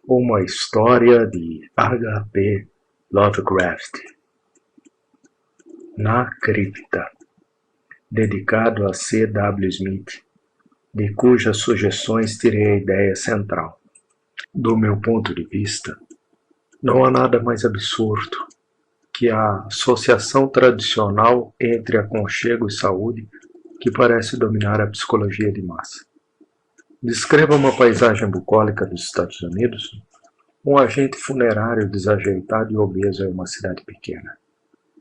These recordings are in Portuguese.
Uma história de H. P. Lovecraft. Na cripta, dedicado a C. W. Smith, de cujas sugestões tirei a ideia central. Do meu ponto de vista, não há nada mais absurdo que a associação tradicional entre aconchego e saúde que parece dominar a psicologia de massa. Descreva uma paisagem bucólica dos Estados Unidos. Um agente funerário desajeitado e obeso em uma cidade pequena.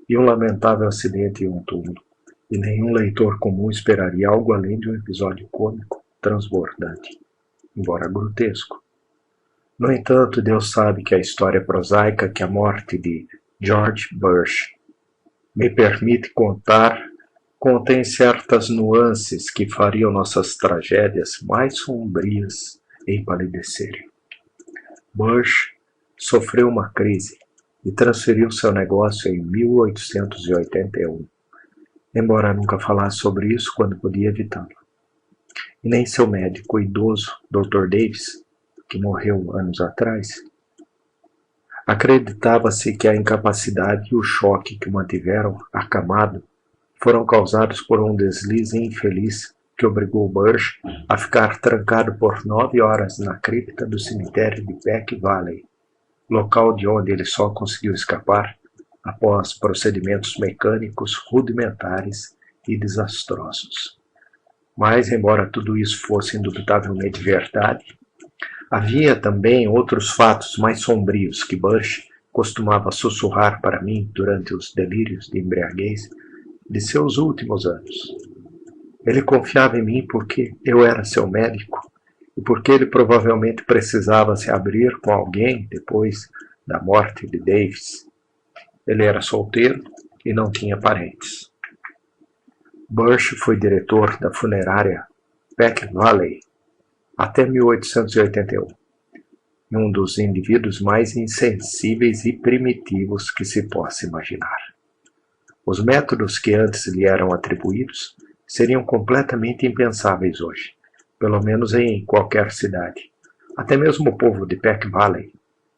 E um lamentável acidente em um túmulo. E nenhum leitor comum esperaria algo além de um episódio cômico, transbordante, embora grotesco. No entanto, Deus sabe que a história prosaica que a morte de George Bush me permite contar contém certas nuances que fariam nossas tragédias mais sombrias empalidecerem. Bush sofreu uma crise e transferiu seu negócio em 1881, embora nunca falasse sobre isso quando podia evitá-lo. E nem seu médico idoso, Dr. Davis, que morreu anos atrás. Acreditava-se que a incapacidade e o choque que o mantiveram acamado foram causados por um deslize infeliz que obrigou Bush a ficar trancado por 9 horas na cripta do cemitério de Peck Valley, local de onde ele só conseguiu escapar após procedimentos mecânicos rudimentares e desastrosos. Mas, embora tudo isso fosse indubitavelmente verdade, havia também outros fatos mais sombrios que Bush costumava sussurrar para mim durante os delírios de embriaguez de seus últimos anos. Ele confiava em mim porque eu era seu médico e porque ele provavelmente precisava se abrir com alguém depois da morte de Davis. Ele era solteiro e não tinha parentes. Bush foi diretor da funerária Peck Valley até 1881, um dos indivíduos mais insensíveis e primitivos que se possa imaginar. Os métodos que antes lhe eram atribuídos seriam completamente impensáveis hoje, pelo menos em qualquer cidade. Até mesmo o povo de Peck Valley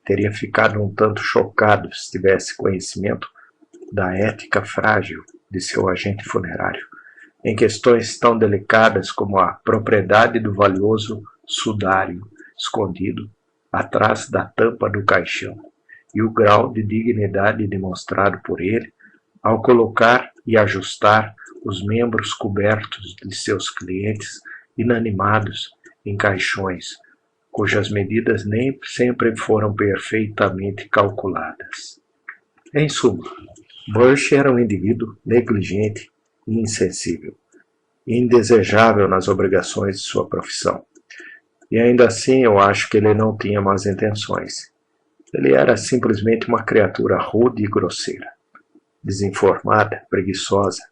teria ficado um tanto chocado se tivesse conhecimento da ética frágil de seu agente funerário, em questões tão delicadas como a propriedade do valioso sudário escondido atrás da tampa do caixão e o grau de dignidade demonstrado por ele ao colocar e ajustar os membros cobertos de seus clientes inanimados em caixões, cujas medidas nem sempre foram perfeitamente calculadas. Em suma, Bush era um indivíduo negligente e insensível, e indesejável nas obrigações de sua profissão. E ainda assim eu acho que ele não tinha más intenções. Ele era simplesmente uma criatura rude e grosseira, desinformada, preguiçosa,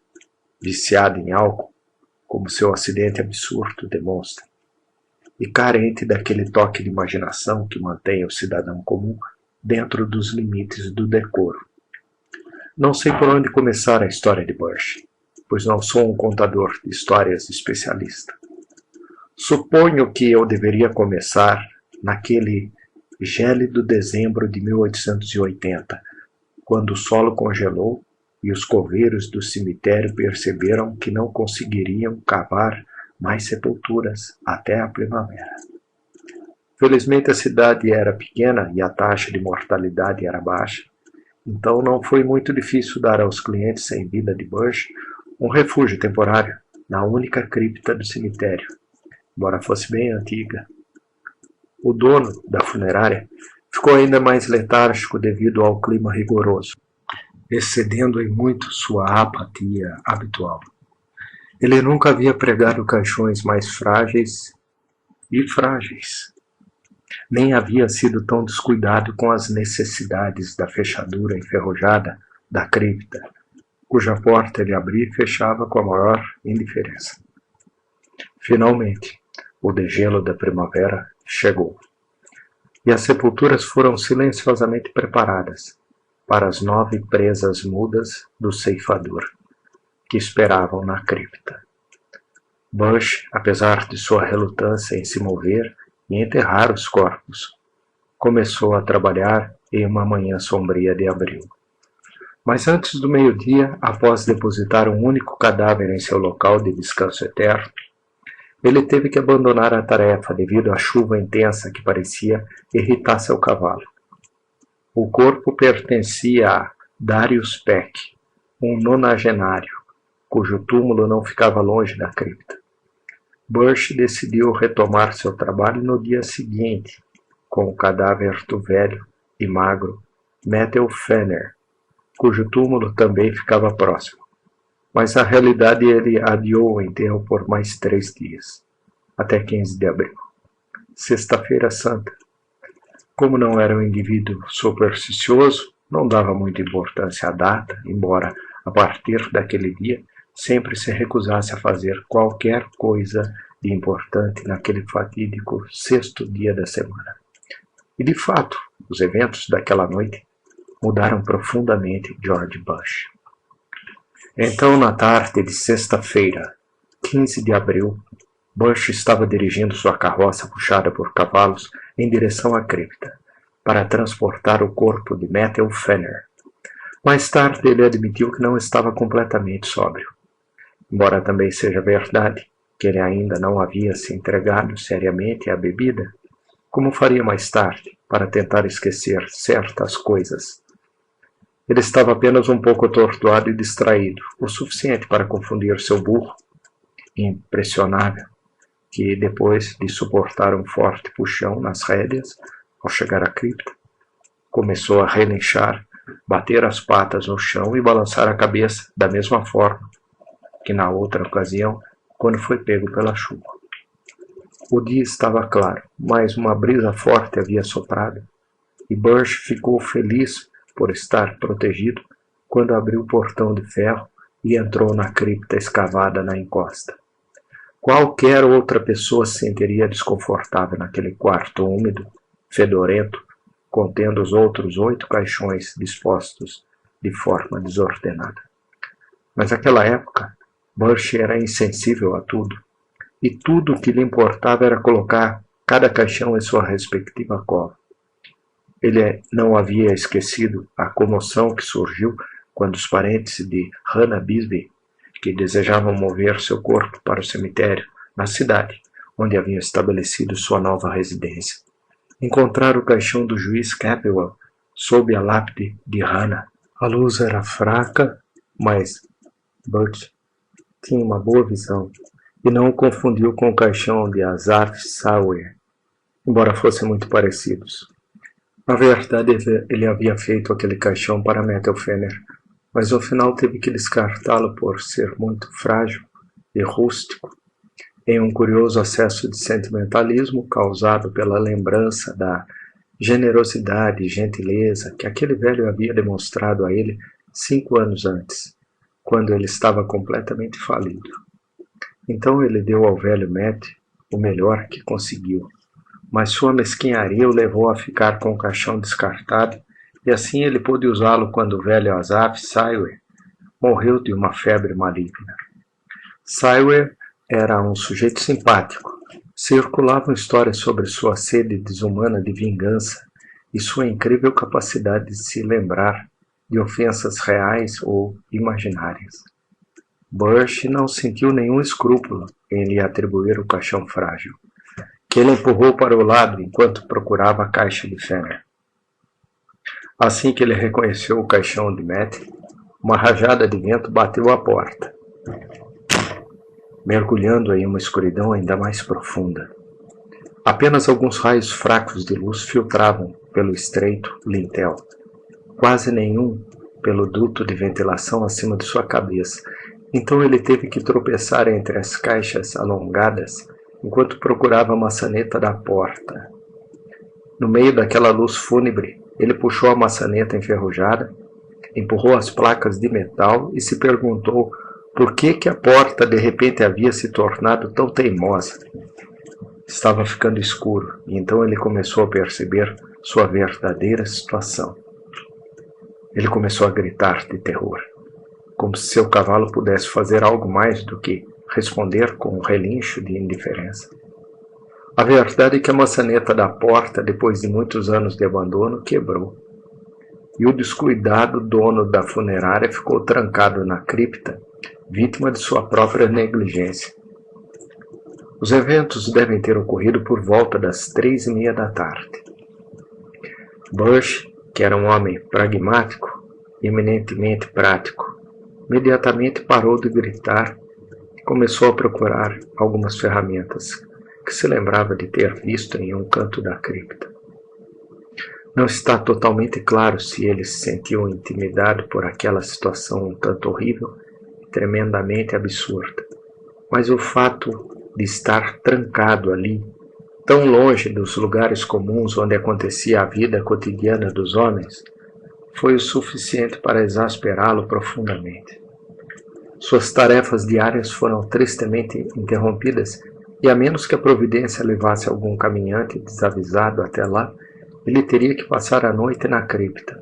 viciada em álcool, como seu acidente absurdo demonstra, e carente daquele toque de imaginação que mantém o cidadão comum dentro dos limites do decoro. Não sei por onde começar a história de Bush, pois não sou um contador de histórias especialista. Suponho que eu deveria começar naquele gélido dezembro de 1880, quando o solo congelou e os coveiros do cemitério perceberam que não conseguiriam cavar mais sepulturas até a primavera. Felizmente a cidade era pequena e a taxa de mortalidade era baixa, então não foi muito difícil dar aos clientes sem vida de Bush um refúgio temporário na única cripta do cemitério, embora fosse bem antiga. O dono da funerária ficou ainda mais letárgico devido ao clima rigoroso, excedendo em muito sua apatia habitual. Ele nunca havia pregado caixões mais frágeis, nem havia sido tão descuidado com as necessidades da fechadura enferrujada da cripta, cuja porta ele abria e fechava com a maior indiferença. Finalmente, o degelo da primavera chegou, e as sepulturas foram silenciosamente preparadas para as 9 presas mudas do ceifador, que esperavam na cripta. Bush, apesar de sua relutância em se mover e enterrar os corpos, começou a trabalhar em uma manhã sombria de abril. Mas antes do meio-dia, após depositar um único cadáver em seu local de descanso eterno, ele teve que abandonar a tarefa devido à chuva intensa que parecia irritar seu cavalo. O corpo pertencia a Darius Peck, um nonagenário, cujo túmulo não ficava longe da cripta. Bush decidiu retomar seu trabalho no dia seguinte, com o cadáver do velho e magro Matthew Fenner, cujo túmulo também ficava próximo. Mas na realidade ele adiou o enterro por mais 3 dias, até 15 de abril, Sexta-feira Santa. Como não era um indivíduo supersticioso, não dava muita importância à data, embora a partir daquele dia sempre se recusasse a fazer qualquer coisa de importante naquele fatídico 6º dia da semana. E de fato, os eventos daquela noite mudaram profundamente George Bush. Então, na tarde de sexta-feira, 15 de abril, Bush estava dirigindo sua carroça puxada por cavalos em direção à cripta, para transportar o corpo de Matthew Fenner. Mais tarde ele admitiu que não estava completamente sóbrio. Embora também seja verdade que ele ainda não havia se entregado seriamente à bebida, como faria mais tarde para tentar esquecer certas coisas. Ele estava apenas um pouco atordoado e distraído, o suficiente para confundir seu burro, impressionável, que depois de suportar um forte puxão nas rédeas, ao chegar à cripta, começou a relinchar, bater as patas no chão e balançar a cabeça da mesma forma que na outra ocasião, quando foi pego pela chuva. O dia estava claro, mas uma brisa forte havia soprado, e Bush ficou feliz por estar protegido quando abriu o portão de ferro e entrou na cripta escavada na encosta. Qualquer outra pessoa se sentiria desconfortável naquele quarto úmido, fedorento, contendo os outros 8 caixões dispostos de forma desordenada. Mas naquela época, Bush era insensível a tudo, e tudo o que lhe importava era colocar cada caixão em sua respectiva cova. Ele não havia esquecido a comoção que surgiu quando os parentes de Hannah Bisbee, que desejavam mover seu corpo para o cemitério na cidade, onde haviam estabelecido sua nova residência, encontraram o caixão do juiz Capewell sob a lápide de Hannah. A luz era fraca, mas Bush tinha uma boa visão e não o confundiu com o caixão de Asaph Sawyer, embora fossem muito parecidos. Na verdade, ele havia feito aquele caixão para Matthew Fenner, mas no final teve que descartá-lo por ser muito frágil e rústico, em um curioso acesso de sentimentalismo causado pela lembrança da generosidade e gentileza que aquele velho havia demonstrado a ele 5 anos antes, quando ele estava completamente falido. Então ele deu ao velho Matt o melhor que conseguiu, mas sua mesquinharia o levou a ficar com o caixão descartado, e assim ele pôde usá-lo quando o velho Asaph Sawyer morreu de uma febre maligna. Sawyer era um sujeito simpático. Circulavam histórias sobre sua sede desumana de vingança e sua incrível capacidade de se lembrar de ofensas reais ou imaginárias. Bush não sentiu nenhum escrúpulo em lhe atribuir o caixão frágil, que ele empurrou para o lado enquanto procurava a caixa de Fenner. Assim que ele reconheceu o caixão de Matt, uma rajada de vento bateu à porta, mergulhando em uma escuridão ainda mais profunda. Apenas alguns raios fracos de luz filtravam pelo estreito lintel, quase nenhum pelo duto de ventilação acima de sua cabeça. Então ele teve que tropeçar entre as caixas alongadas enquanto procurava a maçaneta da porta. No meio daquela luz fúnebre, ele puxou a maçaneta enferrujada, empurrou as placas de metal e se perguntou por que a porta de repente havia se tornado tão teimosa. Estava ficando escuro, e então ele começou a perceber sua verdadeira situação. Ele começou a gritar de terror, como se seu cavalo pudesse fazer algo mais do que responder com um relincho de indiferença. A verdade é que a maçaneta da porta, depois de muitos anos de abandono, quebrou. E o descuidado dono da funerária ficou trancado na cripta, vítima de sua própria negligência. Os eventos devem ter ocorrido por volta das 3:30 da tarde. Bush, que era um homem pragmático, eminentemente prático, imediatamente parou de gritar e começou a procurar algumas ferramentas que se lembrava de ter visto em um canto da cripta. Não está totalmente claro se ele se sentiu intimidado por aquela situação um tanto horrível e tremendamente absurda, mas o fato de estar trancado ali, tão longe dos lugares comuns onde acontecia a vida cotidiana dos homens, foi o suficiente para exasperá-lo profundamente. Suas tarefas diárias foram tristemente interrompidas e, a menos que a providência levasse algum caminhante desavisado até lá, ele teria que passar a noite na cripta.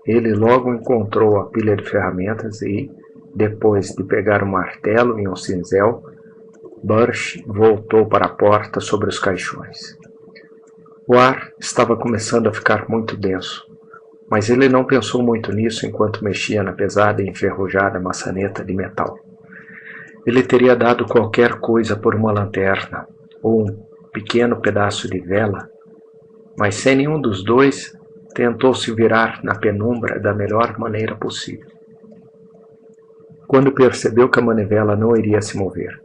Ele logo encontrou a pilha de ferramentas e, depois de pegar um martelo e um cinzel, Bush voltou para a porta sobre os caixões. O ar estava começando a ficar muito denso, mas ele não pensou muito nisso enquanto mexia na pesada e enferrujada maçaneta de metal. Ele teria dado qualquer coisa por uma lanterna ou um pequeno pedaço de vela, mas sem nenhum dos dois tentou se virar na penumbra da melhor maneira possível. Quando percebeu que a manivela não iria se mover,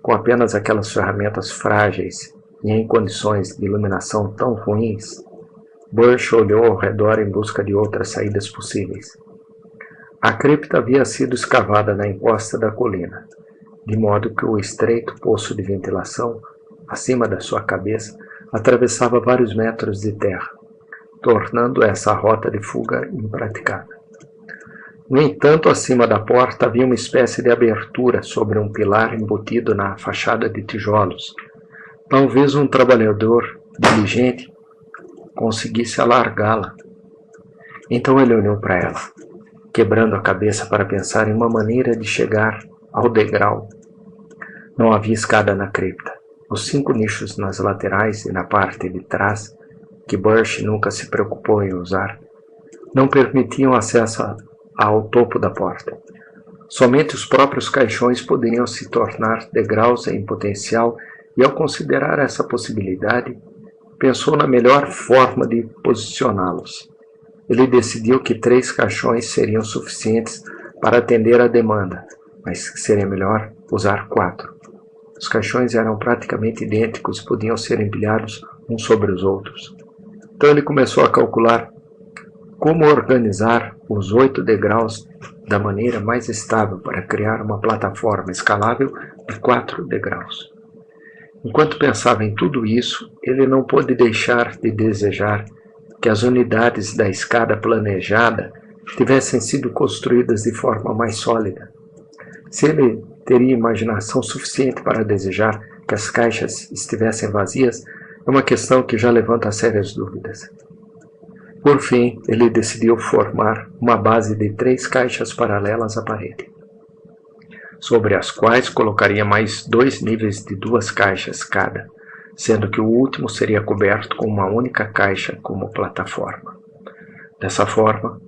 com apenas aquelas ferramentas frágeis e em condições de iluminação tão ruins, Bush olhou ao redor em busca de outras saídas possíveis. A cripta havia sido escavada na encosta da colina, de modo que o estreito poço de ventilação, acima da sua cabeça, atravessava vários metros de terra, tornando essa rota de fuga impraticável. No entanto, acima da porta havia uma espécie de abertura sobre um pilar embutido na fachada de tijolos. Talvez um trabalhador diligente conseguisse alargá-la. Então ele olhou para ela, quebrando a cabeça para pensar em uma maneira de chegar ao degrau. Não havia escada na cripta. Os 5 nichos nas laterais e na parte de trás, que Bush nunca se preocupou em usar, não permitiam acesso ao topo da porta. Somente os próprios caixões poderiam se tornar degraus em potencial e, ao considerar essa possibilidade, pensou na melhor forma de posicioná-los. Ele decidiu que 3 caixões seriam suficientes para atender à demanda, mas que seria melhor usar 4. Os caixões eram praticamente idênticos e podiam ser empilhados uns sobre os outros. Então ele começou a calcular como organizar os 8 degraus da maneira mais estável para criar uma plataforma escalável de 4 degraus. Enquanto pensava em tudo isso, ele não pôde deixar de desejar que as unidades da escada planejada tivessem sido construídas de forma mais sólida. Se ele teria imaginação suficiente para desejar que as caixas estivessem vazias, é uma questão que já levanta sérias dúvidas. Por fim, ele decidiu formar uma base de 3 caixas paralelas à parede, sobre as quais colocaria mais 2 níveis de 2 caixas cada, sendo que o último seria coberto com uma única caixa como plataforma. Dessa forma,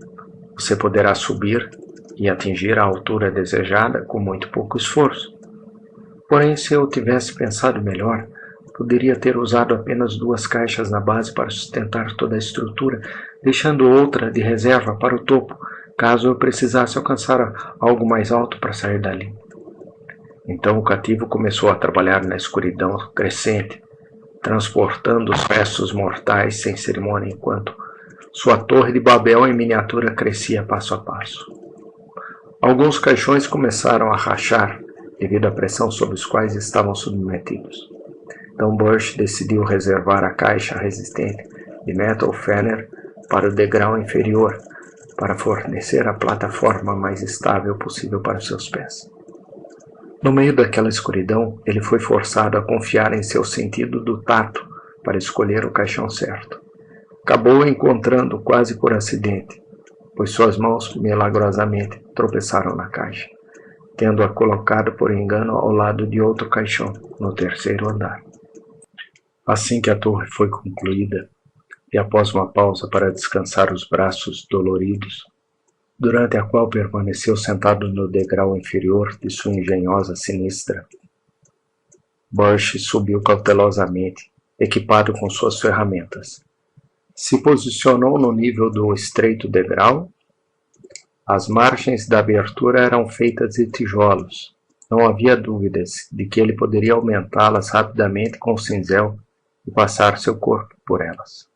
você poderá subir e atingir a altura desejada com muito pouco esforço. Porém, se eu tivesse pensado melhor, poderia ter usado apenas 2 caixas na base para sustentar toda a estrutura, deixando outra de reserva para o topo, caso eu precisasse alcançar algo mais alto para sair dali. Então o cativo começou a trabalhar na escuridão crescente, transportando os restos mortais sem cerimônia enquanto sua torre de Babel em miniatura crescia passo a passo. Alguns caixões começaram a rachar devido à pressão sob os quais estavam submetidos. Então Bush decidiu reservar a caixa resistente de Metal Fenner para o degrau inferior, para fornecer a plataforma mais estável possível para os seus pés. No meio daquela escuridão, ele foi forçado a confiar em seu sentido do tato para escolher o caixão certo. Acabou encontrando quase por acidente, pois suas mãos milagrosamente tropeçaram na caixa, tendo-a colocado por engano ao lado de outro caixão, no 3º andar. Assim que a torre foi concluída, e após uma pausa para descansar os braços doloridos, durante a qual permaneceu sentado no degrau inferior de sua engenhosa sinistra, Burch subiu cautelosamente, equipado com suas ferramentas. Se posicionou no nível do estreito degrau. As margens da abertura eram feitas de tijolos. Não havia dúvidas de que ele poderia aumentá-las rapidamente com o cinzel e passar seu corpo por elas.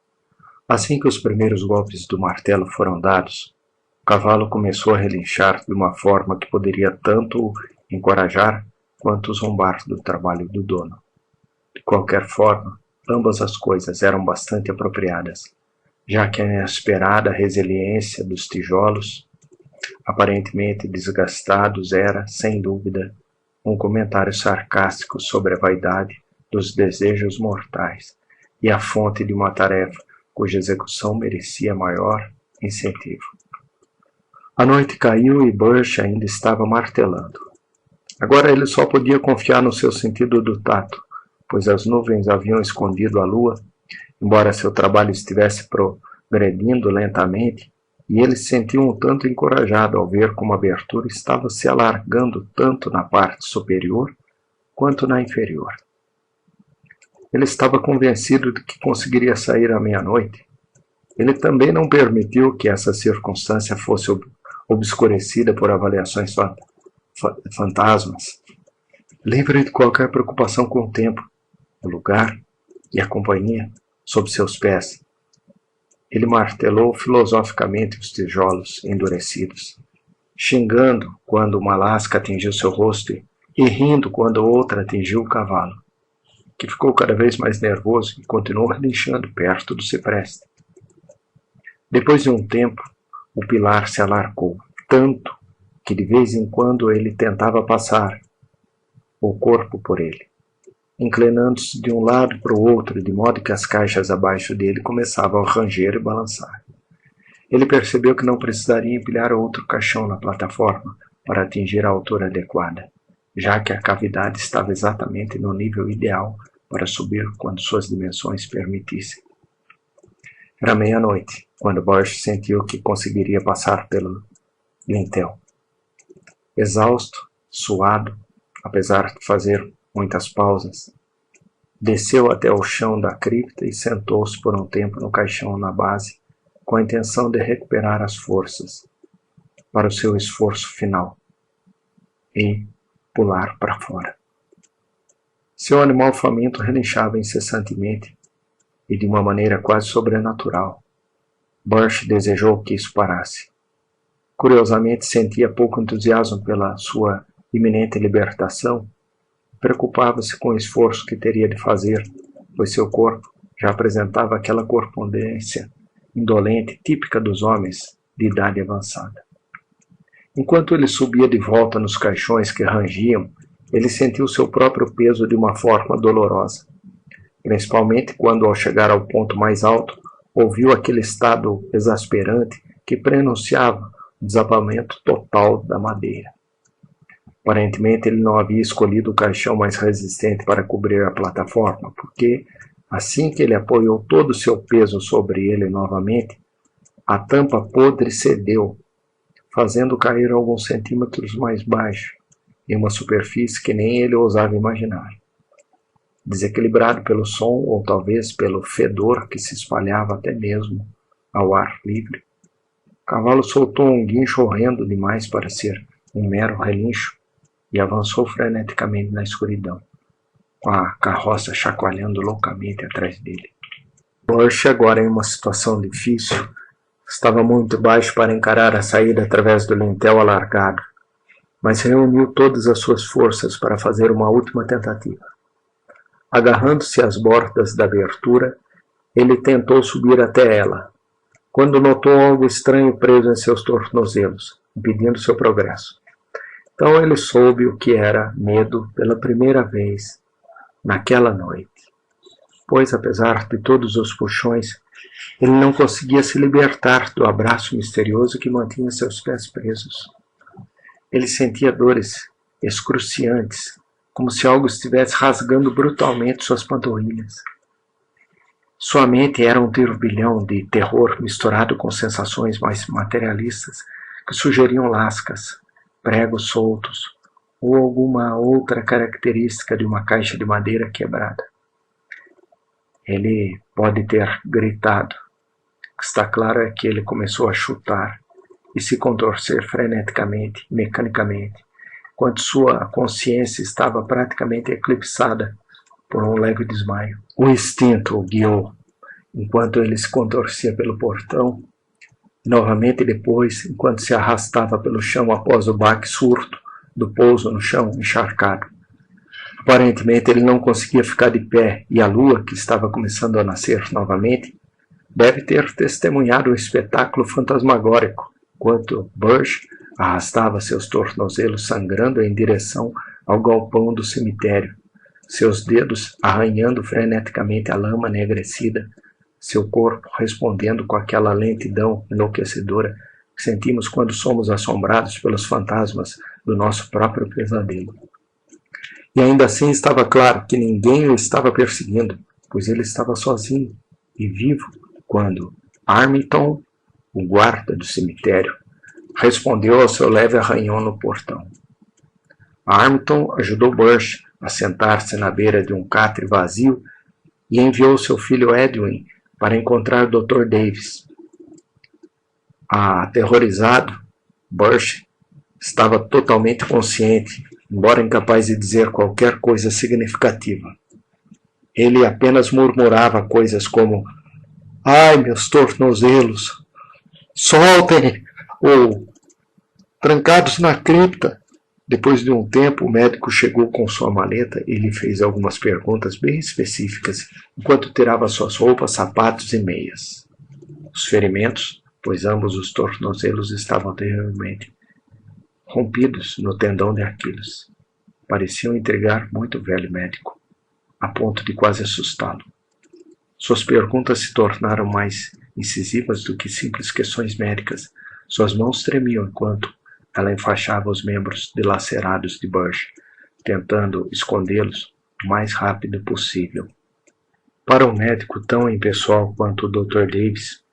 Assim que os primeiros golpes do martelo foram dados, o cavalo começou a relinchar de uma forma que poderia tanto encorajar quanto zombar do trabalho do dono. De qualquer forma, ambas as coisas eram bastante apropriadas, já que a inesperada resiliência dos tijolos, aparentemente desgastados, era, sem dúvida, um comentário sarcástico sobre a vaidade dos desejos mortais e a fonte de uma tarefa cuja execução merecia maior incentivo. A noite caiu e Burch ainda estava martelando. Agora ele só podia confiar no seu sentido do tato, pois as nuvens haviam escondido a lua, embora seu trabalho estivesse progredindo lentamente, e ele se sentiu um tanto encorajado ao ver como a abertura estava se alargando tanto na parte superior quanto na inferior. Ele estava convencido de que conseguiria sair à meia-noite. Ele também não permitiu que essa circunstância fosse obscurecida por avaliações fantasmas. Livre de qualquer preocupação com o tempo, o lugar e a companhia sob seus pés, ele martelou filosoficamente os tijolos endurecidos, xingando quando uma lasca atingiu seu rosto e rindo quando outra atingiu o cavalo, que ficou cada vez mais nervoso e continuou relinchando perto do cipreste. Depois de um tempo, o pilar se alargou, tanto que de vez em quando ele tentava passar o corpo por ele, inclinando-se de um lado para o outro, de modo que as caixas abaixo dele começavam a ranger e balançar. Ele percebeu que não precisaria empilhar outro caixão na plataforma para atingir a altura adequada, já que a cavidade estava exatamente no nível ideal para subir quando suas dimensões permitissem. Era meia-noite, quando Burch sentiu que conseguiria passar pelo lintel. Exausto, suado, apesar de fazer muitas pausas, desceu até o chão da cripta e sentou-se por um tempo no caixão na base, com a intenção de recuperar as forças para o seu esforço final e pular para fora. Seu animal faminto relinchava incessantemente e de uma maneira quase sobrenatural. Burch desejou que isso parasse. Curiosamente, sentia pouco entusiasmo pela sua iminente libertação. Preocupava-se com o esforço que teria de fazer, pois seu corpo já apresentava aquela corpulência indolente típica dos homens de idade avançada. Enquanto ele subia de volta nos caixões que rangiam, ele sentiu seu próprio peso de uma forma dolorosa, principalmente quando, ao chegar ao ponto mais alto, ouviu aquele estado exasperante que prenunciava o desabamento total da madeira. Aparentemente, ele não havia escolhido o caixão mais resistente para cobrir a plataforma, porque, assim que ele apoiou todo o seu peso sobre ele novamente, a tampa podre cedeu, fazendo cair alguns centímetros mais baixo, em uma superfície que nem ele ousava imaginar. Desequilibrado pelo som, ou talvez pelo fedor que se espalhava até mesmo ao ar livre, o cavalo soltou um guincho horrendo demais para ser um mero relincho e avançou freneticamente na escuridão, com a carroça chacoalhando loucamente atrás dele. Burch, agora em uma situação difícil, estava muito baixo para encarar a saída através do lintel alargado, mas reuniu todas as suas forças para fazer uma última tentativa. Agarrando-se às bordas da abertura, ele tentou subir até ela, quando notou algo estranho preso em seus tornozelos, impedindo seu progresso. Então ele soube o que era medo pela primeira vez naquela noite, pois, apesar de todos os puxões, ele não conseguia se libertar do abraço misterioso que mantinha seus pés presos. Ele sentia dores excruciantes, como se algo estivesse rasgando brutalmente suas panturrilhas. Sua mente era um turbilhão de terror misturado com sensações mais materialistas que sugeriam lascas, pregos soltos ou alguma outra característica de uma caixa de madeira quebrada. Ele pode ter gritado. O que está claro é que ele começou a chutar e se contorcer freneticamente, mecanicamente, enquanto sua consciência estava praticamente eclipsada por um leve desmaio. O instinto o guiou, enquanto ele se contorcia pelo portão, e novamente depois, enquanto se arrastava pelo chão após o baque surto do pouso no chão encharcado. Aparentemente ele não conseguia ficar de pé, e a lua, que estava começando a nascer novamente, deve ter testemunhado o espetáculo fantasmagórico, enquanto Burge arrastava seus tornozelos sangrando em direção ao galpão do cemitério, seus dedos arranhando freneticamente a lama enegrecida, seu corpo respondendo com aquela lentidão enlouquecedora que sentimos quando somos assombrados pelos fantasmas do nosso próprio pesadelo. E ainda assim estava claro que ninguém o estava perseguindo, pois ele estava sozinho e vivo quando Armington, o guarda do cemitério, respondeu ao seu leve arranhão no portão. Armington ajudou Burge a sentar-se na beira de um catre vazio e enviou seu filho Edwin para encontrar o Dr. Davis. Aterrorizado, Burge estava totalmente consciente, embora incapaz de dizer qualquer coisa significativa. Ele apenas murmurava coisas como "Ai, meus tornozelos! Soltem!" ou "Trancados na cripta." Depois de um tempo, o médico chegou com sua maleta e lhe fez algumas perguntas bem específicas, enquanto tirava suas roupas, sapatos e meias. Os ferimentos, pois ambos os tornozelos estavam terrivelmente rompidos no tendão de Aquiles, pareciam intrigar muito o velho médico, a ponto de quase assustá-lo. Suas perguntas se tornaram mais incisivas do que simples questões médicas. Suas mãos tremiam enquanto ela enfaixava os membros dilacerados de Burge, tentando escondê-los o mais rápido possível. Para um médico tão impessoal quanto o Dr. Davis,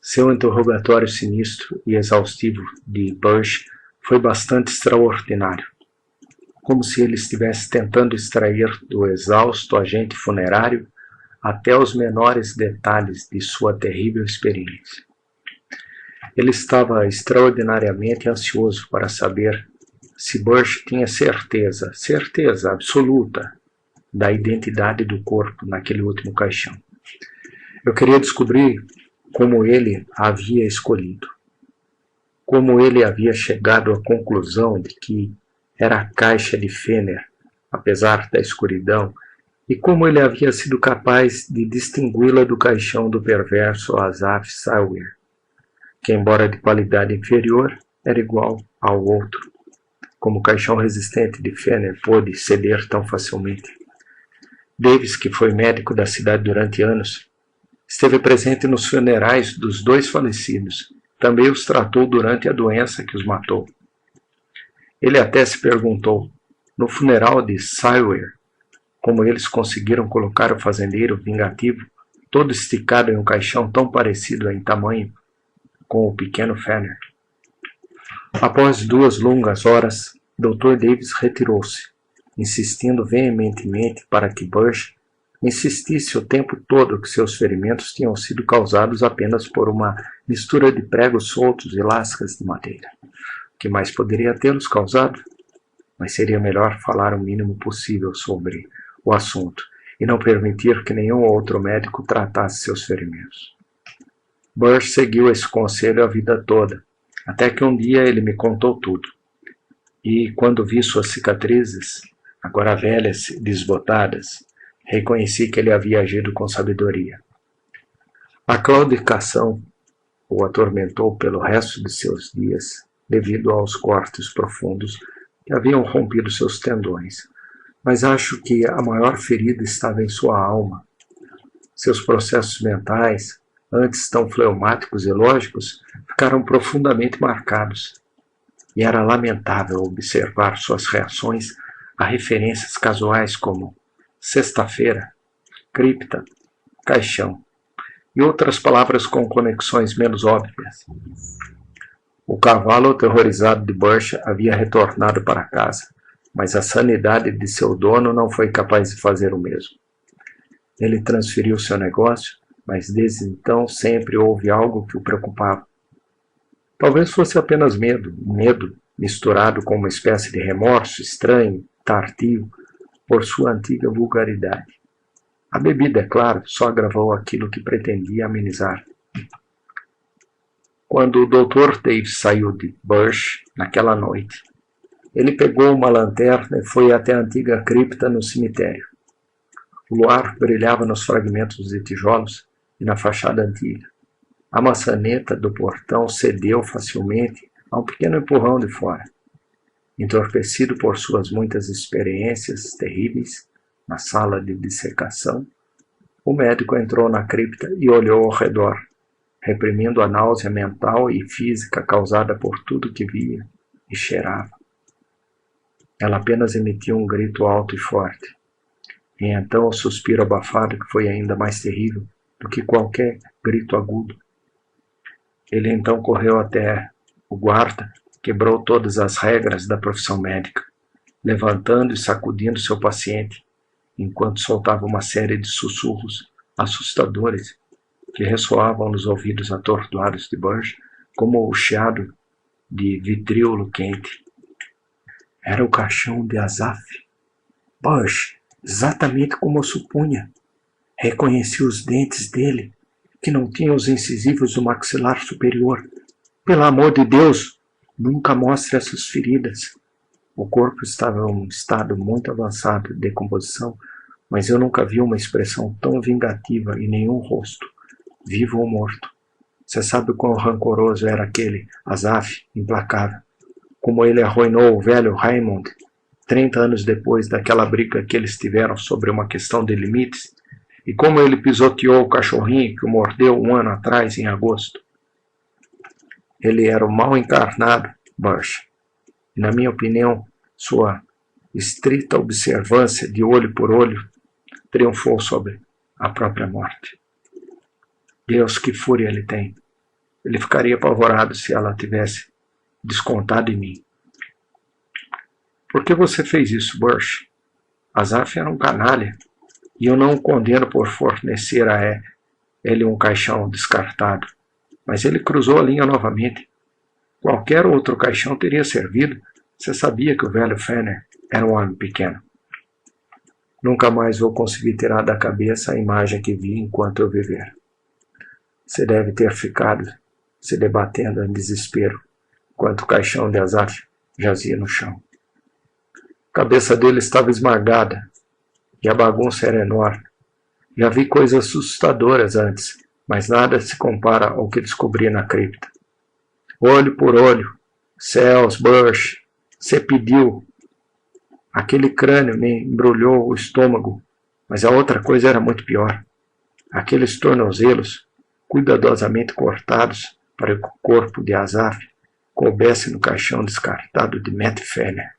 seu interrogatório sinistro e exaustivo de Burge foi bastante extraordinário, como se ele estivesse tentando extrair do exausto agente funerário até os menores detalhes de sua terrível experiência. Ele estava extraordinariamente ansioso para saber se Burge tinha certeza absoluta, da identidade do corpo naquele último caixão. Eu queria descobrir como ele a havia escolhido, como ele havia chegado à conclusão de que era a caixa de Fenner, apesar da escuridão, e como ele havia sido capaz de distingui-la do caixão do perverso Asaph Sawyer, que, embora de qualidade inferior, era igual ao outro, como o caixão resistente de Fenner pôde ceder tão facilmente. Davis, que foi médico da cidade durante anos, esteve presente nos funerais dos dois falecidos, também os tratou durante a doença que os matou. Ele até se perguntou, no funeral de Sawyer, como eles conseguiram colocar o fazendeiro vingativo todo esticado em um caixão tão parecido em tamanho com o pequeno Fenner. Após 2 longas horas, Dr. Davis retirou-se, insistindo veementemente para que Burge insistisse o tempo todo que seus ferimentos tinham sido causados apenas por uma mistura de pregos soltos e lascas de madeira. O que mais poderia tê-los causado? Mas seria melhor falar o mínimo possível sobre o assunto e não permitir que nenhum outro médico tratasse seus ferimentos. Burge seguiu esse conselho a vida toda, até que um dia ele me contou tudo. E quando vi suas cicatrizes, agora velhas e desbotadas, reconheci que ele havia agido com sabedoria. A claudicação o atormentou pelo resto de seus dias, devido aos cortes profundos que haviam rompido seus tendões, mas acho que a maior ferida estava em sua alma. Seus processos mentais, antes tão fleumáticos e lógicos, ficaram profundamente marcados, e era lamentável observar suas reações a referências casuais como sexta-feira, cripta, caixão, e outras palavras com conexões menos óbvias. O cavalo aterrorizado de Bush havia retornado para casa, mas a sanidade de seu dono não foi capaz de fazer o mesmo. Ele transferiu seu negócio, mas desde então sempre houve algo que o preocupava. Talvez fosse apenas medo misturado com uma espécie de remorso estranho, tardio, por sua antiga vulgaridade. A bebida, é claro, só agravou aquilo que pretendia amenizar. Quando o Dr. Dave saiu de Bush naquela noite, ele pegou uma lanterna e foi até a antiga cripta no cemitério. O luar brilhava nos fragmentos de tijolos e na fachada antiga. A maçaneta do portão cedeu facilmente a um pequeno empurrão de fora. Entorpecido por suas muitas experiências terríveis na sala de dissecação, o médico entrou na cripta e olhou ao redor, reprimindo a náusea mental e física causada por tudo que via e cheirava. Ela apenas emitiu um grito alto e forte, e então o suspiro abafado que foi ainda mais terrível do que qualquer grito agudo. Ele então correu até o guarda, quebrou todas as regras da profissão médica, levantando e sacudindo seu paciente, enquanto soltava uma série de sussurros assustadores que ressoavam nos ouvidos atordoados de Bush como o chiado de vitríolo quente. Era o caixão de Asaph. Bush, exatamente como eu supunha. Reconheci os dentes dele, que não tinham os incisivos do maxilar superior. Pelo amor de Deus, nunca mostre essas feridas. O corpo estava em um estado muito avançado de decomposição, mas eu nunca vi uma expressão tão vingativa em nenhum rosto, vivo ou morto. Você sabe quão rancoroso era aquele Asaph implacável, como ele arruinou o velho Raymond 30 anos depois daquela briga que eles tiveram sobre uma questão de limites, e como ele pisoteou o cachorrinho que o mordeu 1 ano atrás, em agosto. Ele era o mal encarnado, Bush, e, na minha opinião, sua estrita observância de olho por olho triunfou sobre a própria morte. Deus, que fúria ele tem! Ele ficaria apavorado se ela tivesse descontado em mim. Por que você fez isso, Bush? Asaph era um canalha, e eu não o condeno por fornecer a ele um caixão descartado, mas ele cruzou a linha novamente. Qualquer outro caixão teria servido. Você sabia que o velho Fenner era um homem pequeno. Nunca mais vou conseguir tirar da cabeça a imagem que vi enquanto eu viver. Você deve ter ficado se debatendo em desespero, enquanto o caixão de Asaph jazia no chão. A cabeça dele estava esmagada, e a bagunça era enorme. Já vi coisas assustadoras antes, mas nada se compara ao que descobri na cripta. Olho por olho, céus, Bush, você pediu. Aquele crânio me embrulhou o estômago, mas a outra coisa era muito pior. Aqueles tornozelos, cuidadosamente cortados para que o corpo de Asaph coubesse no caixão descartado de Matt Fenner.